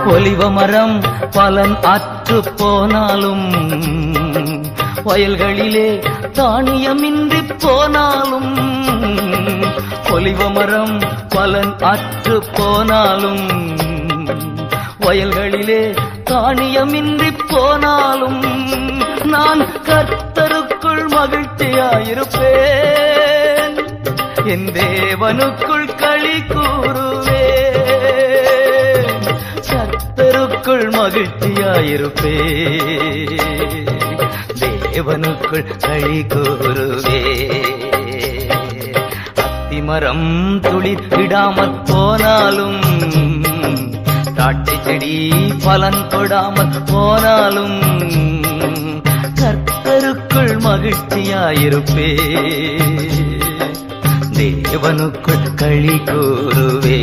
ஒலிவ மரம் பலன் அற்று போனாலும் வயல்களிலே தானியமின்றி போனாலும் ஒலிவ மரம் பலன் அற்று போனாலும் வயல்களிலே தானியமின்றி போனாலும் நான் கர்த்தருக்குள் மகிழ்ச்சியாயிருப்பேன் என் தேவனுக்குள் களி கூறுவேன் கர்த்தருக்குள் மகிழ்ச்சியாயிருப்பேன் தேவனுக்குள் களி கூறுவேன் அத்திமரம் துளிர் விடாமற் போனாலும் திராட்சை செடி பலன் கொடாமல் போனாலும் கர்த்தருக்குள் மகிழ்ச்சியாயிருப்பே தேவனுக்குள் களி கூறுவே